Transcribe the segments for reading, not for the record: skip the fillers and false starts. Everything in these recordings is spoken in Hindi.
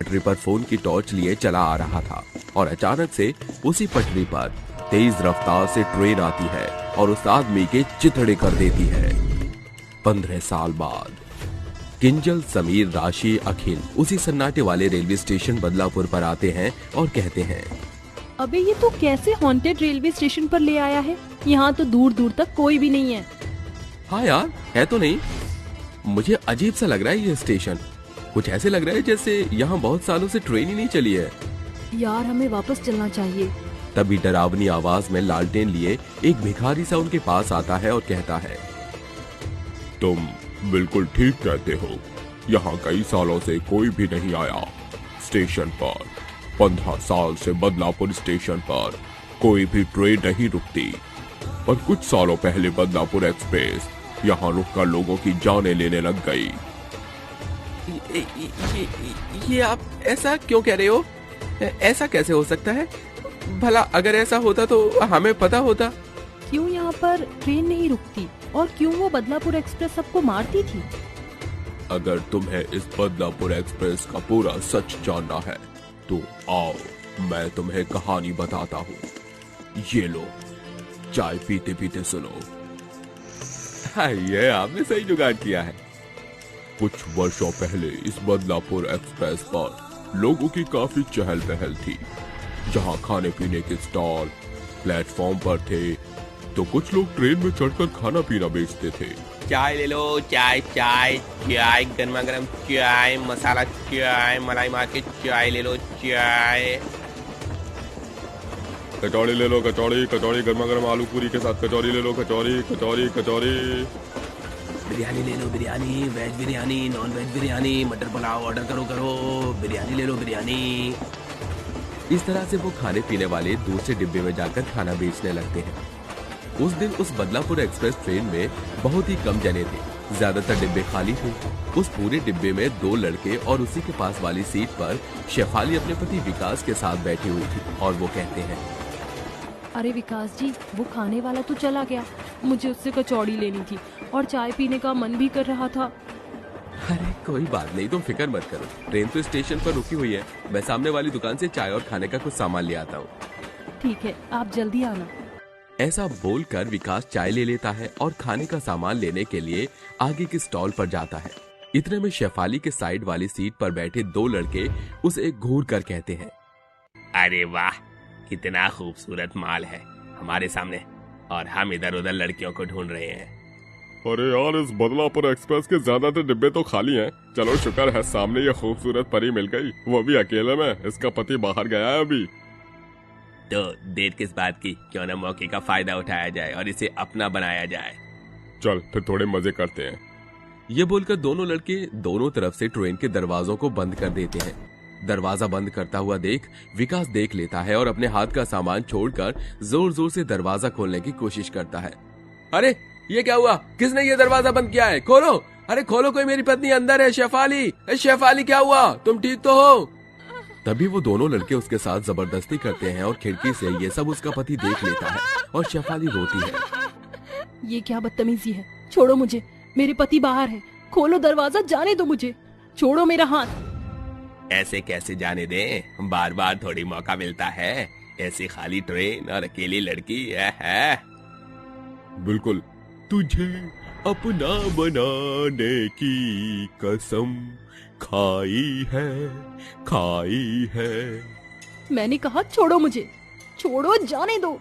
पटरी पर फोन की टॉर्च लिए चला आ रहा था और अचानक से उसी पटरी पर तेज रफ्तार से ट्रेन आती है और उस आदमी के चिथड़े कर देती है। 15 साल बाद किंजल, समीर, राशि, अखिल उसी सन्नाटे वाले रेलवे स्टेशन बदलापुर पर आते हैं और कहते हैं, अबे ये तो कैसे हॉन्टेड रेलवे स्टेशन पर ले आया है? यहाँ तो दूर दूर तक कोई भी नहीं है। हाँ यार, है तो नहीं। मुझे अजीब सा लग रहा है ये स्टेशन। कुछ ऐसे लग रहा है जैसे यहाँ बहुत सालों से ट्रेन ही नहीं चली है। यार हमें वापस चलना चाहिए। तभी डरावनी आवाज में लालटेन लिए एक भिखारी सा उनके पास आता है और कहता है, तुम बिल्कुल ठीक कहते हो। यहाँ कई सालों से कोई भी नहीं आया। स्टेशन पर 15 साल से बदलापुर स्टेशन पर कोई भी ट्रेन नहीं रुकती, पर कुछ सालों पहले बदलापुर एक्सप्रेस यहाँ रुककर लोगों की जानें लेने लग गई। ये आप ऐसा क्यों कह रहे हो? ऐसा कैसे हो सकता है? भला अगर ऐसा होता तो हमें पता होता। क्यों यहाँ पर ट्रेन नहीं रुकती और क्यों वो बदलापुर एक्सप्रेस सबको मारती थी? अगर तुम्हें इस बदलापुर एक्सप्रेस का पूरा सच जानना है तो आओ मैं तुम्हें कहानी बताता हूँ। ये लो, चाय पीते पीते सुनो। हाँ, ये आपने सही जुगाड़ किया है। कुछ वर्षों पहले इस बदलापुर एक्सप्रेस पर लोगों की काफी चहल पहल थी। जहाँ खाने पीने के स्टॉल प्लेटफॉर्म पर थे तो कुछ लोग ट्रेन में चढ़कर खाना पीना बेचते थे। चाय ले लो, चाय चाय चाय, गर्मा गर्म चाय, मसाला चाय, मलाई मार के चाय ले लो, चाय। कचौड़ी ले लो, कचौड़ी कचौड़ी, गर्मा गर्म आलू पूरी के साथ कचौड़ी ले लो, कचौड़ी कचौड़ी कचौड़ी। बिरयानी ले लो, biryani, veg biryani, non veg biryani, मटर पुलाव ऑर्डर करो करो, बिरयानी ले लो, बिरयानी। इस तरह से वो खाने पीने वाले दूसरे डिब्बे में जाकर खाना बेचने लगते हैं। उस दिन उस बदलापुर एक्सप्रेस ट्रेन में बहुत ही कम जने थे। ज्यादातर डिब्बे खाली थे। उस पूरे डिब्बे में 2 लड़के और उसी के पास वाली सीट पर शेफाली अपने पति विकास के साथ बैठी हुई थी और वो कहते हैं, अरे विकास जी, वो खाने वाला तो चला गया। मुझे उससे कचौड़ी लेनी थी और चाय पीने का मन भी कर रहा था। अरे कोई बात नहीं, तुम फिक्र मत करो। ट्रेन तो स्टेशन पर रुकी हुई है। मैं सामने वाली दुकान से चाय और खाने का कुछ सामान ले आता हूँ। ठीक है, आप जल्दी आना। ऐसा बोलकर विकास चाय ले लेता है और खाने का सामान लेने के लिए आगे के स्टॉल पर जाता है। इतने में शेफाली के साइड वाली सीट पर बैठे 2 लड़के उसे घूर कर कहते हैं, अरे वाह, कितना खूबसूरत माल है हमारे सामने और हम इधर उधर लड़कियों को ढूंढ रहे हैं। अरे यार, इस बदलापुर एक्सप्रेस के ज्यादातर डिब्बे तो खाली हैं। चलो शुक्र है सामने ये खूबसूरत परी मिल गई, वो भी अकेले में। इसका पति बाहर गया है अभी। तो देर किस बात की, क्यों न मौके का फायदा उठाया जाए और इसे अपना बनाया जाए। चल फिर थोड़े मजे करते हैं। ये बोलकर दोनों लड़के दोनों तरफ से ट्रेन के दरवाजों को बंद कर देते हैं। दरवाजा बंद करता हुआ देख विकास देख लेता है और अपने हाथ का सामान छोड़कर जोर जोर से दरवाजा खोलने की कोशिश करता है। अरे ये क्या हुआ? किसने ये दरवाजा बंद किया है? खोलो, अरे खोलो, कोई मेरी पत्नी अंदर है। शेफाली, शेफाली क्या हुआ? तुम ठीक तो हो? तभी वो दोनों लड़के उसके साथ जबरदस्ती करते हैं और खिड़की से ये सब उसका पति देख लेता है और शेफाली रोती है। ये क्या बदतमीजी है? छोड़ो मुझे, मेरे पति बाहर है। खोलो दरवाजा, जाने दो मुझे, छोड़ो मेरा हाथ। ऐसे कैसे जाने दें? बार बार थोड़ी मौका मिलता है। ऐसी खाली ट्रेन और अकेली लड़की है। बिल्कुल, तुझे अपना बनाने की कसम खाई है। मैंने कहा छोड़ो मुझे, छोड़ो, जाने दो।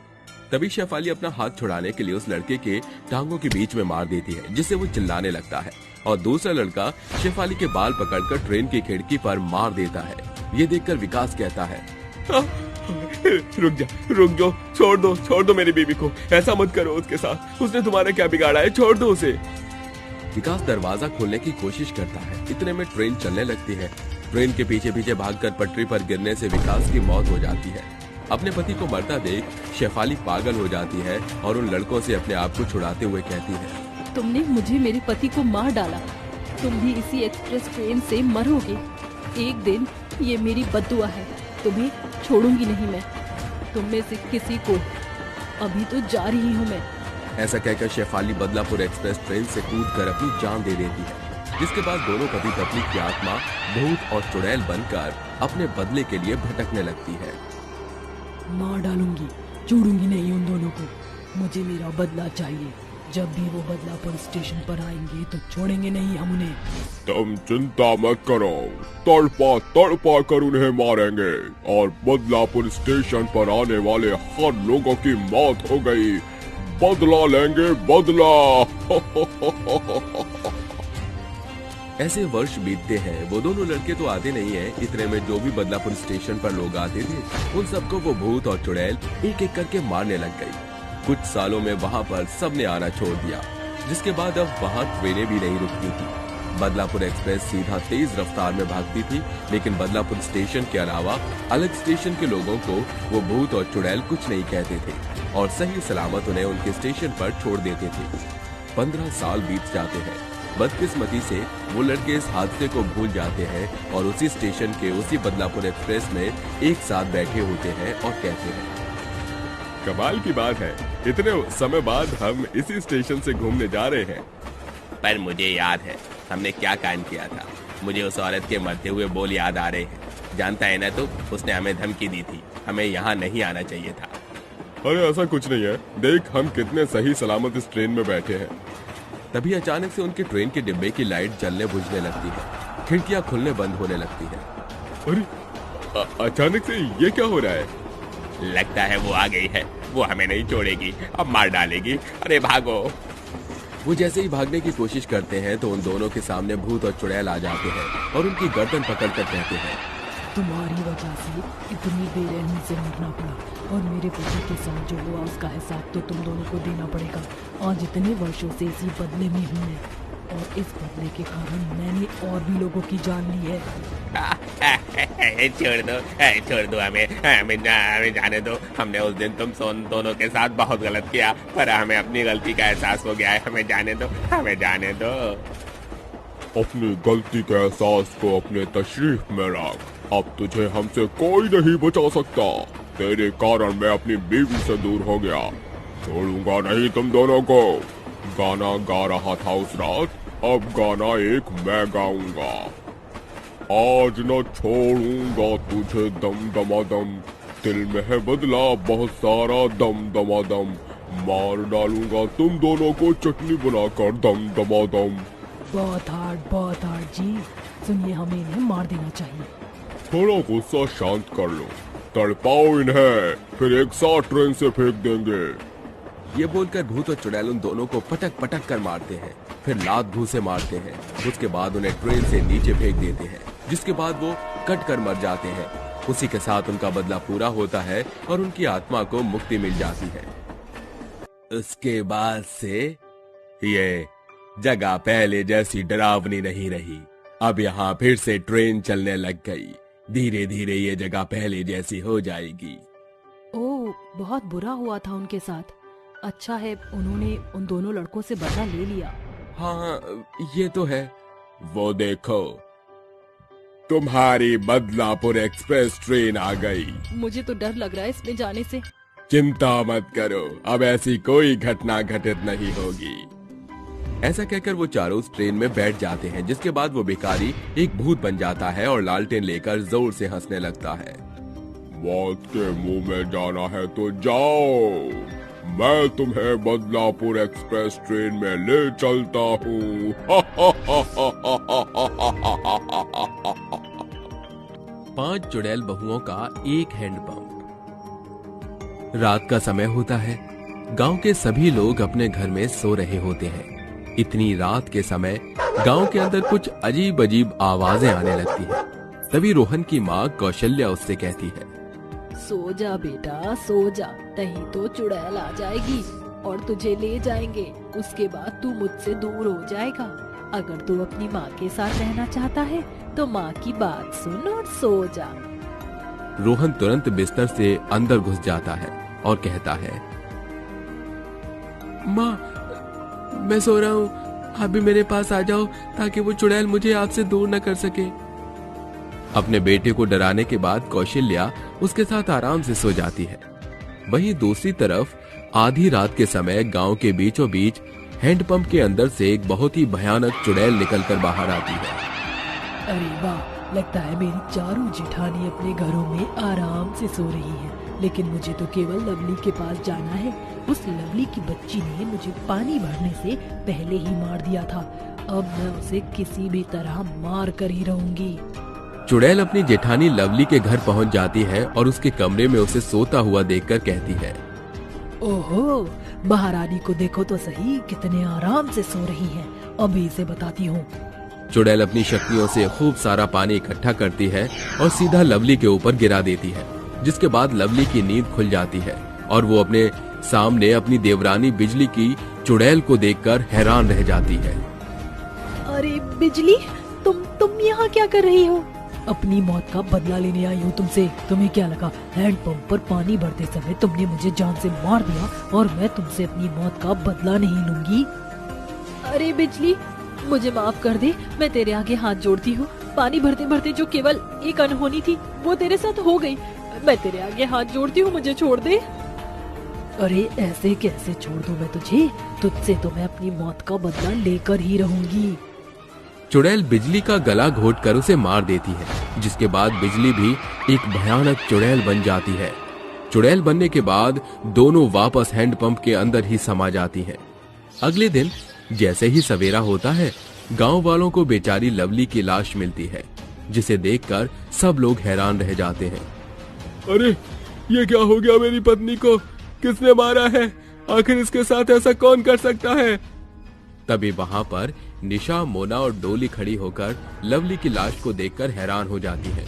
तभी शेफाली अपना हाथ छुड़ाने के लिए उस लड़के के टांगों के बीच में मार देती है, जिससे वो चिल्लाने लगता है और दूसरा लड़का शेफाली के बाल पकड़कर ट्रेन की खिड़की पर मार देता है। ये देखकर विकास कहता है, रुक जाओ, छोड़ दो मेरी बीवी को। ऐसा मत करो उसके साथ, उसने तुम्हारा क्या बिगाड़ा है? छोड़ दो उसे। विकास दरवाजा खोलने की कोशिश करता है। इतने में ट्रेन चलने लगती है। ट्रेन के पीछे पीछे भागकर पटरी पर गिरने से विकास की मौत हो जाती है। अपने पति को मरता देख शेफाली पागल हो जाती है और उन लड़कों से अपने आप को छुड़ाते हुए कहती है, तुमने मुझे मेरे पति को मार डाला, तुम भी इसी एक्सप्रेस ट्रेन से मरोगे। एक दिन ये मेरी बद्दुआ है, तुम्हें छोड़ूंगी नहीं मैं, तुम में से किसी को। अभी तो जा रही हूँ मैं। ऐसा कहकर शेफाली बदलापुर एक्सप्रेस ट्रेन से कूदकर अपनी जान दे देती है। जिसके बाद दोनों पति पत्नी की आत्मा भूत और चुड़ैल बनकर अपने बदले के लिए भटकने लगती है। मार डालूंगी, छोड़ूंगी नहीं उन दोनों को। मुझे मेरा बदला चाहिए। जब भी वो बदलापुर स्टेशन पर आएंगे तो छोड़ेंगे नहीं हम उन्हें। तुम चिंता मत करो, तड़पा तड़पा कर उन्हें मारेंगे और बदलापुर स्टेशन पर आने वाले हर लोगों की मौत हो गई। बदला लेंगे, बदला। ऐसे वर्ष बीतते हैं। वो दोनों लड़के तो आते नहीं हैं। इतने में जो भी बदलापुर स्टेशन पर लोग आते थे उन सबको वो भूत और चुड़ैल एक एक करके मारने लग गई। कुछ सालों में वहाँ पर सबने आना छोड़ दिया, जिसके बाद अब वहाँ ट्रेनें भी नहीं रुकती थी। बदलापुर एक्सप्रेस सीधा तेज रफ्तार में भागती थी, लेकिन बदलापुर स्टेशन के अलावा अलग स्टेशन के लोगों को वो भूत और चुड़ैल कुछ नहीं कहते थे और सही सलामत उन्हें उनके स्टेशन पर छोड़ देते थे। 15 साल बीत जाते हैं। बदकिस्मती से वो लड़के इस हादसे को भूल जाते हैं और उसी स्टेशन के उसी बदलापुर एक्सप्रेस में एक साथ बैठे होते हैं और कहते हैं, कमाल की बात है, इतने समय बाद हम इसी स्टेशन से घूमने जा रहे हैं। पर मुझे याद है हमने क्या कांड किया था। मुझे उस औरत के मरते हुए बोल याद आ रहे हैं। जानता है ना तू, उसने हमें धमकी दी थी, हमें यहाँ नहीं आना चाहिए था। अरे ऐसा कुछ नहीं है, देख हम कितने सही सलामत इस ट्रेन में बैठे हैं। तभी अचानक से उनके ट्रेन के डिब्बे की लाइट जलने बुझने लगती है, खिड़कियां खुलने बंद होने लगती है। अरे अचानक से ये क्या हो रहा है? लगता है वो आ गई है, वो हमें नहीं छोड़ेगी, अब मार डालेगी। अरे भागो। वो जैसे ही भागने की कोशिश करते हैं तो उन दोनों के सामने भूत और चुड़ैल आ जाते हैं और उनकी गर्दन पकड़कर कहते हैं, तुम्हारी वजह से इतनी बेरहमी से मरना पड़ा और मेरे पति के साथ जो हुआ उसका हिसाब तो तुम दोनों को देना पड़ेगा। आज इतने वर्षों से इसी बदले में हूँ मैं और इस बदले के कारण मैंने और भी लोगों की जान ली है। छोड़ दो हमें जाने दो। हमने उस दिन तुम दोनों के साथ बहुत गलत किया, पर हमें अपनी गलती का एहसास हो गया है। हमें जाने दो, हमें जाने दो। अपनी गलती के एहसास को अपने तशरीफ में रख। अब तुझे हमसे कोई नहीं बचा सकता। तेरे कारण मैं अपनी बीवी से दूर हो गया। छोड़ूंगा नहीं तुम दोनों को। गाना गा रहा था उस रात, अब गाना एक मैं गाऊंगा। आज न छोड़ूंगा तुझे दम दमादम, दिल में है बदला बहुत सारा दम दमादम। मार डालूंगा तुम दोनों को चटनी बनाकर दम दमादम। बहुत हार्ड जी। सुनिए, हमें इन्हें मार देना चाहिए। थोड़ा गुस्सा शांत कर लो, तड़पाओ इन्हें, फिर एक साथ ट्रेन से फेंक देंगे। ये बोलकर भूत और चुड़ैल उन दोनों को पटक पटक कर मारते हैं, फिर लात घूंसे मारते हैं। उसके बाद उन्हें ट्रेन से नीचे फेंक देते हैं, जिसके बाद वो कट कर मर जाते हैं। उसी के साथ उनका बदला पूरा होता है और उनकी आत्मा को मुक्ति मिल जाती है। उसके बाद से ये जगह पहले जैसी डरावनी नहीं रही। अब यहाँ फिर से ट्रेन चलने लग गई। धीरे धीरे ये जगह पहले जैसी हो जाएगी। ओह, बहुत बुरा हुआ था उनके साथ। अच्छा है उन्होंने उन दोनों लड़कों से बदला ले लिया। हाँ, ये तो है। वो देखो, तुम्हारी बदलापुर एक्सप्रेस ट्रेन आ गई। मुझे तो डर लग रहा है इसमें जाने से। चिंता मत करो, अब ऐसी कोई घटना घटित नहीं होगी। ऐसा कहकर वो चारों उस ट्रेन में बैठ जाते हैं, जिसके बाद वो भिखारी एक भूत बन जाता है और लालटेन लेकर जोर से हंसने लगता है। मौत के मुंह में जाना है तो जाओ, मैं तुम्हें बदलापुर एक्सप्रेस ट्रेन में ले चलता हूँ। 5 चुड़ैल बहुओं का एक हैंडपंप। रात का समय होता है। गांव के सभी लोग अपने घर में सो रहे होते हैं। इतनी रात के समय गांव के अंदर कुछ अजीब अजीब आवाजें आने लगती हैं। तभी रोहन की माँ कौशल्या उससे कहती है, सो जा बेटा, सो जा, नहीं तो चुड़ैल आ जाएगी और तुझे ले जाएंगे। उसके बाद तू मुझसे दूर हो जाएगा। अगर तू अपनी माँ के साथ रहना चाहता है तो माँ की बात सुन और सो जा। रोहन तुरंत बिस्तर से अंदर घुस जाता है और कहता है, माँ मैं सो रहा हूँ, आप भी मेरे पास आ जाओ ताकि वो चुड़ैल मुझे आपसे दूर न कर सके। अपने बेटे को डराने के बाद कौशल्या उसके साथ आराम से सो जाती है। वहीं दूसरी तरफ आधी रात के समय गांव के बीचों बीच हैंडपंप के अंदर से एक बहुत ही भयानक चुड़ैल निकलकर बाहर आती है। अरे वाह, लगता है मेरी चारों जेठानी अपने घरों में आराम से सो रही है, लेकिन मुझे तो केवल लवली के पास जाना है। उस लवली की बच्ची ने मुझे पानी भरने से पहले ही मार दिया था, अब मैं उसे किसी भी तरह मार कर ही रहूंगी। चुड़ैल अपनी जेठानी लवली के घर पहुंच जाती है और उसके कमरे में उसे सोता हुआ देखकर कहती है, ओहो, महारानी को देखो तो सही, कितने आराम से सो रही है। अभी इसे बताती हूँ। चुड़ैल अपनी शक्तियों से खूब सारा पानी इकट्ठा करती है और सीधा लवली के ऊपर गिरा देती है, जिसके बाद लवली की नींद खुल जाती है और वो अपने सामने अपनी देवरानी बिजली की चुड़ैल को देखकर हैरान रह जाती है। अरे बिजली, तुम यहाँ क्या कर रही हो? अपनी मौत का बदला लेने आई हूँ तुमसे। तुम्हें क्या लगा हैंडपंप पर पानी भरते समय तुमने मुझे जान से मार दिया और मैं तुमसे अपनी मौत का बदला नहीं लूंगी? अरे बिजली, मुझे माफ कर दे, मैं तेरे आगे हाथ जोड़ती हूँ। पानी भरते भरते जो केवल एक अनहोनी थी वो तेरे साथ हो गई। मैं तेरे आगे हाथ जोड़ती हूँ, मुझे छोड़ दे। अरे ऐसे कैसे छोड़ दूं मैं तुझे? तुझसे तो मैं अपनी मौत का बदला लेकर ही रहूंगी। चुड़ैल बिजली का गला घोंटकर उसे मार देती है, जिसके बाद बिजली भी एक भयानक चुड़ैल बन जाती है। चुड़ैल बनने के बाद दोनों वापस हैंडपंप के अंदर ही समा जाती हैं। अगले दिन जैसे ही सवेरा होता है, गांव वालों को बेचारी लवली की लाश मिलती है, जिसे देखकर सब लोग हैरान रह जाते हैं। अरे ये क्या हो गया मेरी पत्नी को? किसने मारा है? आखिर इसके साथ ऐसा कौन कर सकता है? तभी वहां पर निशा, मोना और डोली खड़ी होकर लवली की लाश को देखकर हैरान हो जाती हैं।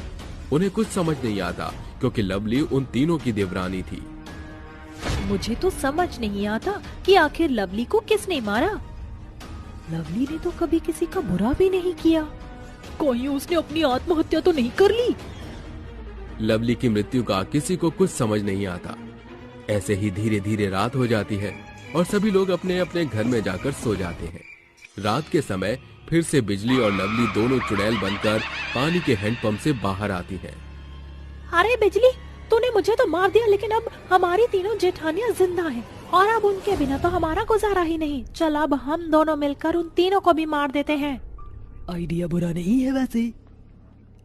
उन्हें कुछ समझ नहीं आता, क्योंकि लवली उन तीनों की देवरानी थी। मुझे तो समझ नहीं आता कि आखिर लवली को किसने मारा। लवली ने तो कभी किसी का बुरा भी नहीं किया। कहीं उसने अपनी आत्महत्या तो नहीं कर ली? लवली की मृत्यु का किसी को कुछ समझ नहीं आता। ऐसे ही धीरे धीरे रात हो जाती है और सभी लोग अपने अपने घर में जाकर सो जाते हैं। रात के समय फिर से बिजली और लवली दोनों चुड़ैल बनकर पानी के हैंडपंप से बाहर आती हैं। अरे बिजली, तूने मुझे तो मार दिया, लेकिन अब हमारी तीनों जेठानियां जिंदा हैं और अब उनके बिना तो हमारा गुजारा ही नहीं। चल अब हम दोनों मिलकर उन तीनों को भी मार देते हैं। आइडिया बुरा नहीं है वैसे।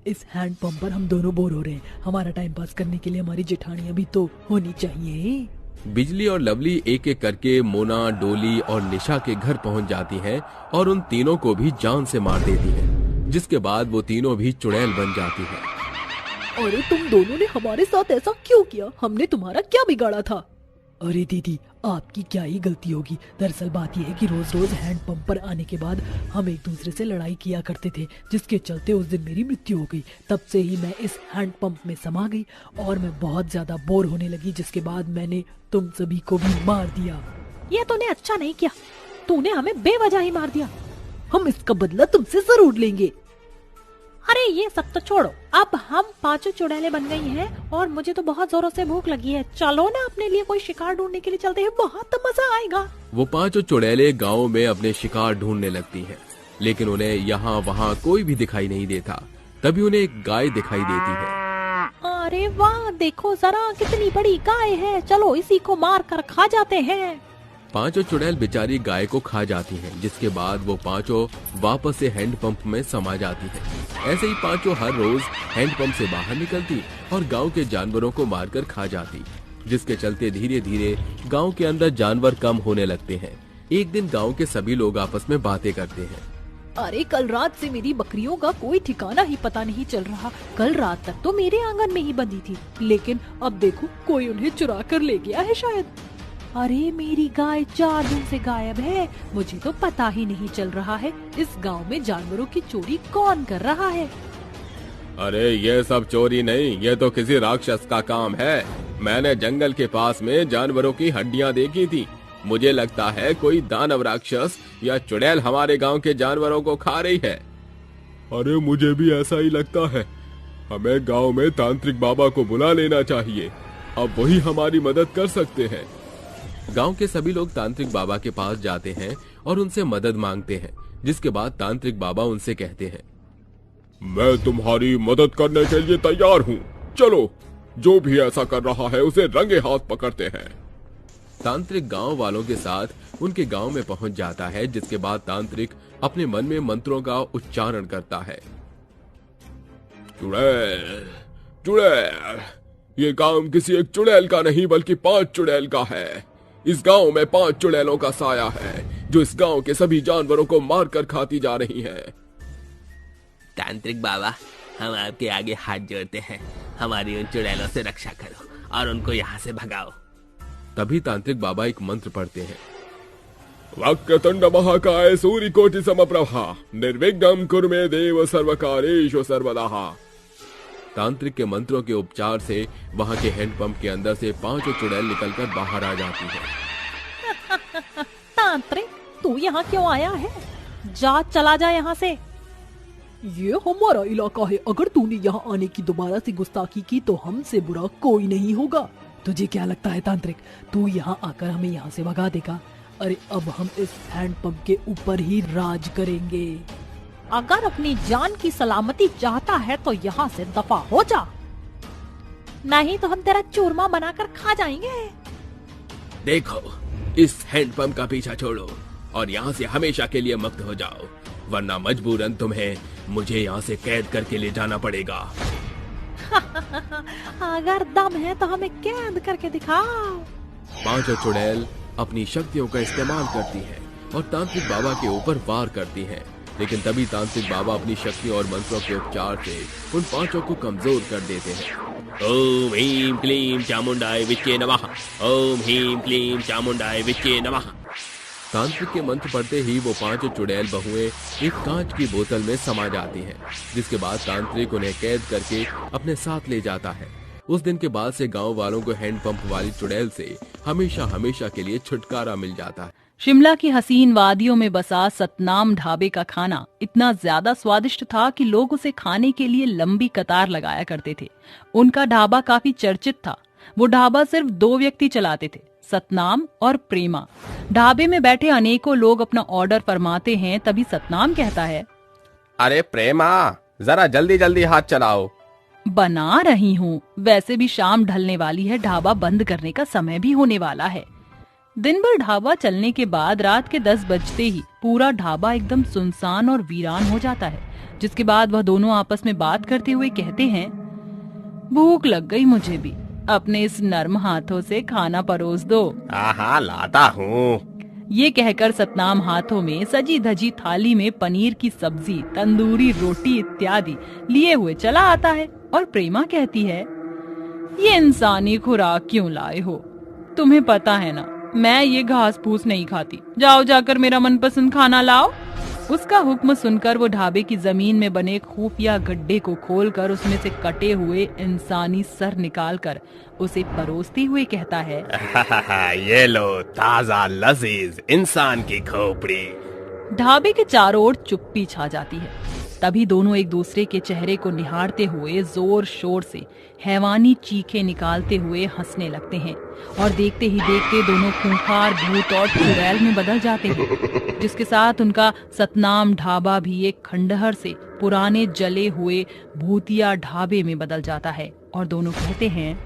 इस हैंडपंप पर हम दोनों बोर हो रहे हैं, हमारा टाइम पास करने के लिए हमारी जेठानियां भी तो होनी चाहिए। बिजली और लवली एक एक करके मोना, डोली और निशा के घर पहुंच जाती हैं और उन तीनों को भी जान से मार देती हैं, जिसके बाद वो तीनों भी चुड़ैल बन जाती हैं। अरे तुम दोनों ने हमारे साथ ऐसा क्यों किया? हमने तुम्हारा क्या बिगाड़ा था? अरे दीदी, आपकी क्या ही गलती होगी। दरअसल बात यह है कि रोज रोज हैंडपंप पर आने के बाद हम एक दूसरे से लड़ाई किया करते थे, जिसके चलते उस दिन मेरी मृत्यु हो गई। तब से ही मैं इस हैंडपंप में समा गई और मैं बहुत ज्यादा बोर होने लगी, जिसके बाद मैंने तुम सभी को भी मार दिया। ये तूने अच्छा नहीं किया, तूने हमें बेवजह ही मार दिया। हम इसका बदला तुमसे जरूर लेंगे। अरे ये सब तो छोड़ो, अब हम पांचों चुड़ैलें बन गई हैं और मुझे तो बहुत जोरों से भूख लगी है। चलो ना अपने लिए कोई शिकार ढूंढने के लिए चलते हैं, बहुत तो मजा आएगा। वो पांचों चुड़ैलें गांव में अपने शिकार ढूंढने लगती हैं, लेकिन उन्हें यहाँ वहाँ कोई भी दिखाई नहीं देता। तभी उन्हें एक गाय दिखाई देती है। अरे वाह, देखो जरा कितनी बड़ी गाय है, चलो इसी को मार कर खा जाते हैं। पांचों चुड़ैल बेचारी गाय को खा जाती हैं, जिसके बाद वो पांचों वापस से हैंडपंप में समा जाती हैं। ऐसे ही पांचों हर रोज हैंडपंप से बाहर निकलती और गांव के जानवरों को मारकर खा जाती, जिसके चलते धीरे धीरे गांव के अंदर जानवर कम होने लगते हैं। एक दिन गांव के सभी लोग आपस में बातें करते हैं। अरे कल रात से मेरी बकरियों का कोई ठिकाना ही पता नहीं चल रहा। कल रात तक तो मेरे आंगन में ही बंधी थी, लेकिन अब देखो कोई उन्हें चुरा कर ले गया है शायद। अरे मेरी गाय 4 दिन से गायब है, मुझे तो पता ही नहीं चल रहा है इस गांव में जानवरों की चोरी कौन कर रहा है। अरे ये सब चोरी नहीं, ये तो किसी राक्षस का काम है। मैंने जंगल के पास में जानवरों की हड्डियां देखी थी। मुझे लगता है कोई दानव राक्षस या चुड़ैल हमारे गांव के जानवरों को खा रही है। अरे मुझे भी ऐसा ही लगता है। हमें गांव में तांत्रिक बाबा को बुला लेना चाहिए, अब वही हमारी मदद कर सकते हैं। गांव के सभी लोग तांत्रिक बाबा के पास जाते हैं और उनसे मदद मांगते हैं, जिसके बाद तांत्रिक बाबा उनसे कहते हैं, मैं तुम्हारी मदद करने के लिए तैयार हूँ। चलो, जो भी ऐसा कर रहा है उसे रंगे हाथ पकड़ते हैं। तांत्रिक गांव वालों के साथ उनके गांव में पहुंच जाता है, जिसके बाद तांत्रिक अपने मन में मंत्रों का उच्चारण करता है। चुड़ैल, चुड़ैल, ये काम किसी एक चुड़ैल का नहीं बल्कि 5 चुड़ैल का है। इस गांव में 5 चुड़ैलों का साया है जो इस गांव के सभी जानवरों को मारकर खाती जा रही हैं। तांत्रिक बाबा, हम आपके आगे हाथ जोड़ते हैं, हमारी उन चुड़ैलों से रक्षा करो और उनको यहाँ से भगाओ। तभी तांत्रिक बाबा एक मंत्र पढ़ते हैं। वक्रतुंड महाकाय सूर्यकोटि समप्रभा निर्विघ्नं कुरु मे देव सर्वकारेषु सर्वदा। तांत्रिक के मंत्रों के उपचार से वहां के हैंडपंप के अंदर से 5 चुड़ैल निकलकर बाहर आ जाती है। तांत्रिक, तू यहाँ क्यों आया है? जा, चला जा यहाँ से। ये हमारा इलाका है, अगर तूने यहाँ आने की दोबारा से गुस्ताखी की तो हमसे बुरा कोई नहीं होगा। तुझे क्या लगता है तांत्रिक, तू यहाँ आकर हमें यहाँ से भगा देगा? अरे अब हम इस हैंडपंप के ऊपर ही राज करेंगे। अगर अपनी जान की सलामती चाहता है तो यहाँ से दफा हो जा, नहीं तो हम तेरा चूरमा बनाकर खा जाएंगे। देखो, इस हैंडपंप का पीछा छोड़ो और यहाँ से हमेशा के लिए मुक्त हो जाओ, वरना मजबूरन तुम्हें मुझे यहाँ से कैद करके ले जाना पड़ेगा। अगर दम है तो हमें कैद करके दिखाओ। 5 चुड़ैल अपनी शक्तियों का इस्तेमाल करती हैं और तांत्रिक बाबा के ऊपर वार करती हैं, लेकिन तभी तांत्रिक बाबा अपनी शक्ति और मंत्रों के उपचार से उन 5 को कमजोर कर देते हैं। ओम ह्रीं क्लीं चामुंडाय विच्चे नमः। ओम ह्रीं क्लीं चामुंडाय विच्चे नमः। तांत्रिक के मंत्र पढ़ते ही वो 5 चुड़ैल बहुएं एक कांच की बोतल में समा जाती हैं, जिसके बाद तांत्रिक उन्हें कैद करके अपने साथ ले जाता है। उस दिन के बाद से गांव वालों को हैंडपंप वाली चुड़ैल से हमेशा हमेशा के लिए छुटकारा मिल जाता है। शिमला की हसीन वादियों में बसा सतनाम ढाबे का खाना इतना ज्यादा स्वादिष्ट था कि लोग उसे खाने के लिए लंबी कतार लगाया करते थे। उनका ढाबा काफी चर्चित था। वो ढाबा सिर्फ 2 व्यक्ति चलाते थे, सतनाम और प्रेमा। ढाबे में बैठे अनेकों लोग अपना ऑर्डर फरमाते हैं, तभी सतनाम कहता है, अरे प्रेमा, जरा जल्दी जल्दी हाथ चलाओ। बना रही हूँ, वैसे भी शाम ढलने वाली है, ढाबा बंद करने का समय भी होने वाला है। दिन भर ढाबा चलने के बाद रात के 10 बजते ही पूरा ढाबा एकदम सुनसान और वीरान हो जाता है, जिसके बाद वह दोनों आपस में बात करते हुए कहते हैं, भूख लग गई मुझे भी, अपने इस नर्म हाथों से खाना परोस दो। हाँ, लाता हूँ। ये कहकर सतनाम हाथों में सजी धजी थाली में पनीर की सब्जी, तंदूरी रोटी इत्यादि लिए हुए चला आता है और प्रेमा कहती है, ये इंसानी खुराक क्यों लाए हो? तुम्हें पता है ना, मैं ये घास फूस नहीं खाती। जाओ जाकर मेरा मनपसंद खाना लाओ। उसका हुक्म सुनकर वो ढाबे की जमीन में बने खुफिया गड्ढे को खोलकर उसमें से कटे हुए इंसानी सर निकालकर उसे परोसते हुए कहता है, ये लो ताजा लजीज इंसान की खोपड़ी। ढाबे के चारों ओर चुप्पी छा जाती है। तभी दोनों एक दूसरे के चेहरे को निहारते हुए जोर शोर से हैवानी चीखें निकालते हुए हंसने लगते हैं और देखते ही देखते दोनों खूंखार भूत और चुड़ैल में बदल जाते हैं, जिसके साथ उनका सतनाम ढाबा भी एक खंडहर से पुराने जले हुए भूतिया ढाबे में बदल जाता है और दोनों कहते हैं,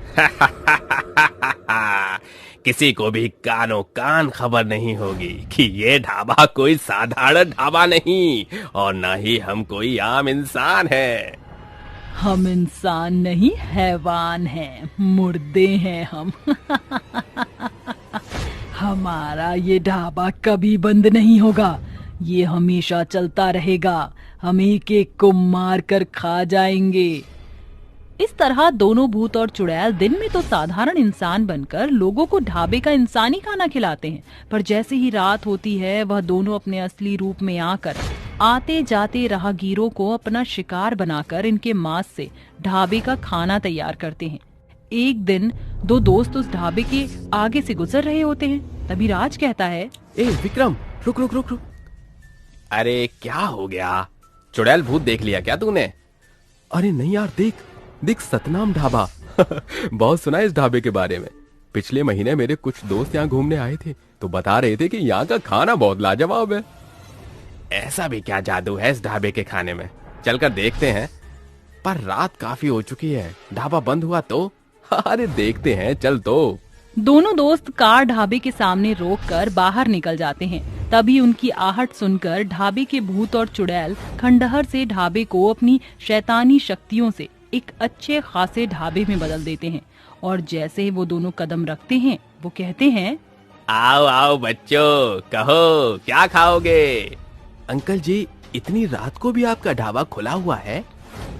किसी को भी कानो कान खबर नहीं होगी कि ये ढाबा कोई साधारण ढाबा नहीं और न ही हम कोई आम इंसान है। हम इंसान नहीं, हैवान हैं, मुर्दे हैं हम। हमारा ये ढाबा कभी बंद नहीं होगा, ये हमेशा चलता रहेगा। हम एक एक को मार कर खा जाएंगे। इस तरह दोनों भूत और चुड़ैल दिन में तो साधारण इंसान बनकर लोगों को ढाबे का इंसानी खाना खिलाते हैं, पर जैसे ही रात होती है वह दोनों अपने असली रूप में आकर आते जाते राहगीरों को अपना शिकार बनाकर इनके मांस से ढाबे का खाना तैयार करते हैं। एक दिन 2 दोस्त उस ढाबे के आगे से गुजर रहे होते हैं। तभी राज कहता है, ए विक्रम, रुक रुक रुक रुक। अरे क्या हो गया? चुड़ैल भूत देख लिया क्या तूने? अरे नहीं यार, देख देख, सतनाम ढाबा। बहुत सुना इस ढाबे के बारे में। पिछले महीने मेरे कुछ दोस्त यहाँ घूमने आए थे तो बता रहे थे कि यहाँ का खाना बहुत लाजवाब है। ऐसा भी क्या जादू है इस ढाबे के खाने में? चलकर देखते हैं। पर रात काफी हो चुकी है, ढाबा बंद हुआ तो? अरे देखते हैं, चल तो। दोनों दोस्त कार ढाबे के सामने रोककर बाहर निकल जाते हैं। तभी उनकी आहट सुनकर ढाबे के भूत और चुड़ैल खंडहर से ढाबे को अपनी शैतानी शक्तियों से एक अच्छे खासे ढाबे में बदल देते हैं। और जैसे ही वो दोनों कदम रखते हैं वो कहते हैं, आओ आओ बच्चों, कहो क्या खाओगे? अंकल जी, इतनी रात को भी आपका ढाबा खुला हुआ है?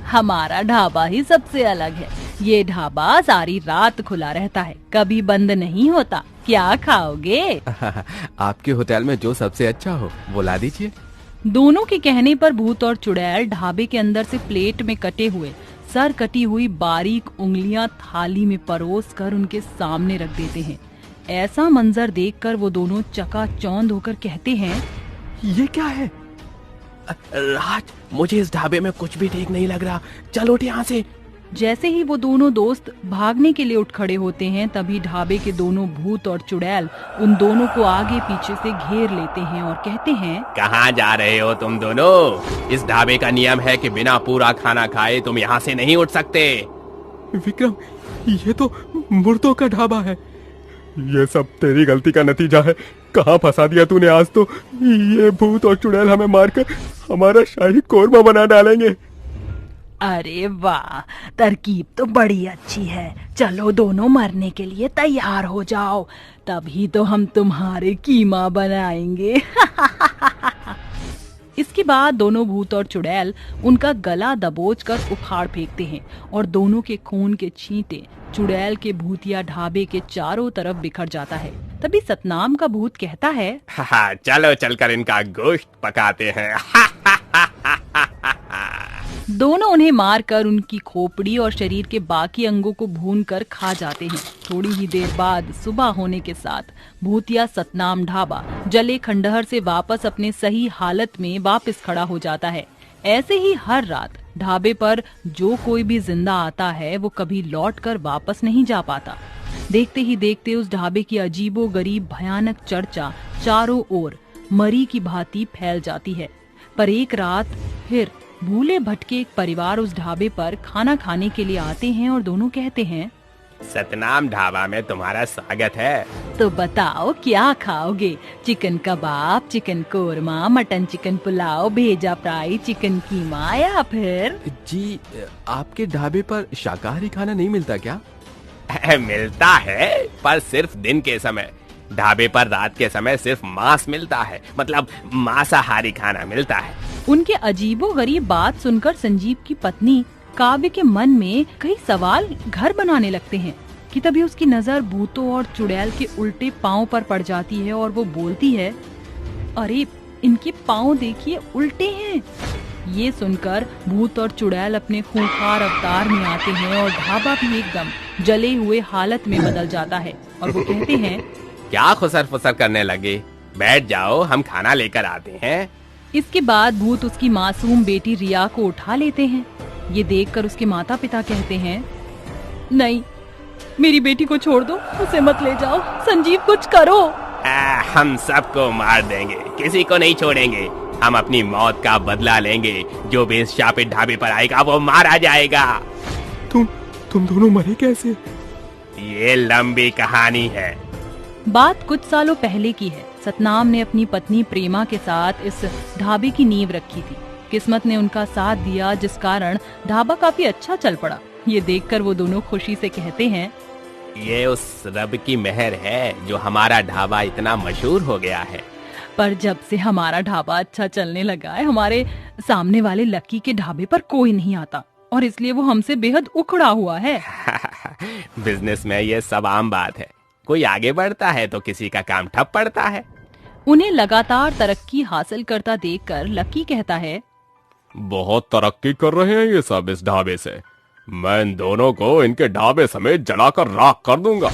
हमारा ढाबा ही सबसे अलग है। ये ढाबा सारी रात खुला रहता है, कभी बंद नहीं होता। क्या खाओगे? आपके होटल में जो सबसे अच्छा हो वो ला दीजिए। दोनों के कहने पर भूत और चुड़ैल ढाबे के अंदर से प्लेट में कटे हुए सर कटी हुई बारीक उंगलियां थाली में परोस कर उनके सामने रख देते हैं। ऐसा मंजर देखकर वो दोनों चकाचौंध होकर कहते हैं, ये क्या है? राज, मुझे इस ढाबे में कुछ भी ठीक नहीं लग रहा। चल उठ यहाँ से। जैसे ही वो दोनों दोस्त भागने के लिए उठ खड़े होते हैं तभी ढाबे के दोनों भूत और चुड़ैल उन दोनों को आगे पीछे से घेर लेते हैं और कहते हैं, कहाँ जा रहे हो तुम दोनों? इस ढाबे का नियम है कि बिना पूरा खाना खाए तुम यहाँ से नहीं उठ सकते। विक्रम, ये तो मुर्दों का ढाबा है। ये सब तेरी गलती का नतीजा है। कहाँ फंसा दिया तूने आज तो। ये भूत और चुड़ैल हमें मारकर हमारा शाही कोरमा बना डालेंगे। अरे वाह, तरकीब तो बड़ी अच्छी है। चलो दोनों मरने के लिए तैयार हो जाओ, तभी तो हम तुम्हारे कीमा बनाएंगे। इसके बाद दोनों भूत और चुड़ैल उनका गला दबोच कर उखाड़ फेंकते हैं और दोनों के खून के छींटे चुड़ैल के भूतिया ढाबे के चारों तरफ बिखर जाता है। तभी सतनाम का भूत कहता है, चलो चलकर इनका गोश्त पकाते हैं। दोनों उन्हें मारकर उनकी खोपड़ी और शरीर के बाकी अंगों को भूनकर खा जाते हैं। थोड़ी ही देर बाद सुबह होने के साथ भूतिया सतनाम ढाबा जले खंडहर से वापस अपने सही हालत में वापस खड़ा हो जाता है। ऐसे ही हर रात ढाबे पर जो कोई भी जिंदा आता है वो कभी लौट कर वापस नहीं जा पाता। देखते ही देखते उस ढाबे की अजीबो गरीब भयानक चर्चा चारों ओर मरी की भांति फैल जाती है। पर एक रात फिर भूले भटके एक परिवार उस ढाबे पर खाना खाने के लिए आते हैं और दोनों कहते हैं, सतनाम ढाबा में तुम्हारा स्वागत है। तो बताओ क्या खाओगे? Chicken kebab, chicken korma, mutton chicken pulao, भेजा फ्राई, चिकन कीमा या फिर? जी, आपके ढाबे पर शाकाहारी खाना नहीं मिलता क्या? मिलता है, पर सिर्फ दिन के समय। ढाबे पर रात के समय सिर्फ मांस मिलता है, मतलब मांसाहारी खाना मिलता है। उनके अजीबो गरीब बात सुनकर संजीव की पत्नी काव्य के मन में कई सवाल घर बनाने लगते हैं कि तभी उसकी नजर भूतों और चुड़ैल के उल्टे पांव पर पड़ जाती है और वो बोलती है, अरे इनके पांव देखिए उल्टे हैं। ये सुनकर भूत और चुड़ैल अपने खूंखार अवतार में आते हैं और ढाबा भी एकदम जले हुए हालत में बदल जाता है और वो कहते हैं, क्या खुसर फुसर करने लगे? बैठ जाओ, हम खाना लेकर आते हैं। इसके बाद भूत उसकी मासूम बेटी रिया को उठा लेते हैं। ये देखकर उसके माता पिता कहते हैं, नहीं, मेरी बेटी को छोड़ दो, उसे मत ले जाओ। संजीव कुछ करो। हम सबको मार देंगे, किसी को नहीं छोड़ेंगे। हम अपनी मौत का बदला लेंगे। जो भी इस शापित ढाबे पर आएगा वो मारा जाएगा। तुम दोनों मरे कैसे? ये लंबी कहानी है। बात कुछ सालों पहले की है। सतनाम ने अपनी पत्नी प्रेमा के साथ इस ढाबे की नींव रखी थी। किस्मत ने उनका साथ दिया, जिस कारण ढाबा काफी अच्छा चल पड़ा। ये देखकर वो दोनों खुशी से कहते हैं, ये उस रब की मेहर है जो हमारा ढाबा इतना मशहूर हो गया है। पर जब से हमारा ढाबा अच्छा चलने लगा है, हमारे सामने वाले लक्की के ढाबे पर कोई नहीं आता और इसलिए वो हमसे बेहद उखड़ा हुआ है। बिजनेस में ये सब आम बात है। कोई आगे बढ़ता है तो किसी का काम ठप पड़ता है। उन्हें लगातार तरक्की हासिल करता देखकर लक्की कहता है, बहुत तरक्की कर रहे हैं ये सब इस ढाबे से। मैं इन दोनों को इनके ढाबे समेत जलाकर राख कर दूंगा।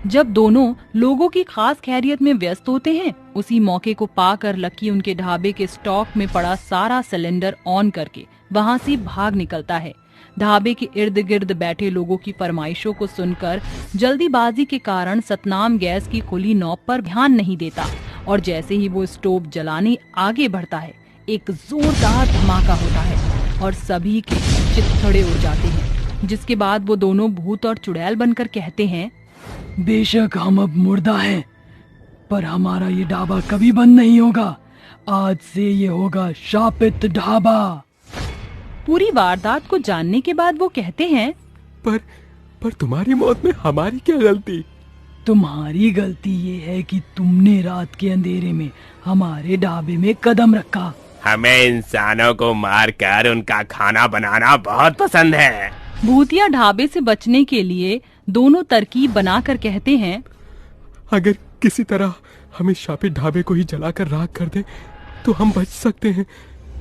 जब दोनों लोगों की खास खैरियत में व्यस्त होते हैं, उसी मौके को पाकर लक्की उनके ढाबे के स्टॉक में पड़ा सारा सिलेंडर ऑन करके वहां से भाग निकलता है। ढाबे के इर्द गिर्द बैठे लोगों की फरमाइशों को सुनकर जल्दीबाजी के कारण सतनाम गैस की खुली नॉब पर ध्यान नहीं देता और जैसे ही वो स्टोव जलाने आगे बढ़ता है, एक जोरदार धमाका होता है और सभी के चित्थड़े उड़ जाते हैं। जिसके बाद वो दोनों भूत और चुड़ैल बनकर कहते हैं, बेशक हम अब मुर्दा हैं, पर हमारा ये ढाबा कभी बंद नहीं होगा। आज से ये होगा शापित ढाबा। पूरी वारदात को जानने के बाद वो कहते हैं, पर तुम्हारी मौत में हमारी क्या गलती? तुम्हारी गलती ये है कि तुमने रात के अंधेरे में हमारे ढाबे में कदम रखा। हमें इंसानों को मारकर उनका खाना बनाना बहुत पसंद है। भूतिया ढाबे से बचने के लिए दोनों तरकीब बनाकर कहते हैं, अगर किसी तरह हम इस शापित ढाबे को ही जलाकर राख कर दे तो हम बच सकते हैं।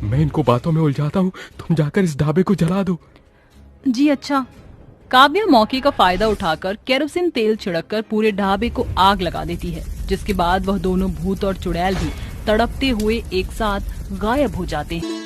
मैं इनको बातों में उलझाता हूँ, तुम जाकर इस ढाबे को जला दो। जी अच्छा। काव्या मौके का फायदा उठाकर केरोसिन तेल छिड़ककर पूरे ढाबे को आग लगा देती है, जिसके बाद वह दोनों भूत और चुड़ैल भी तड़पते हुए एक साथ गायब हो जाते हैं।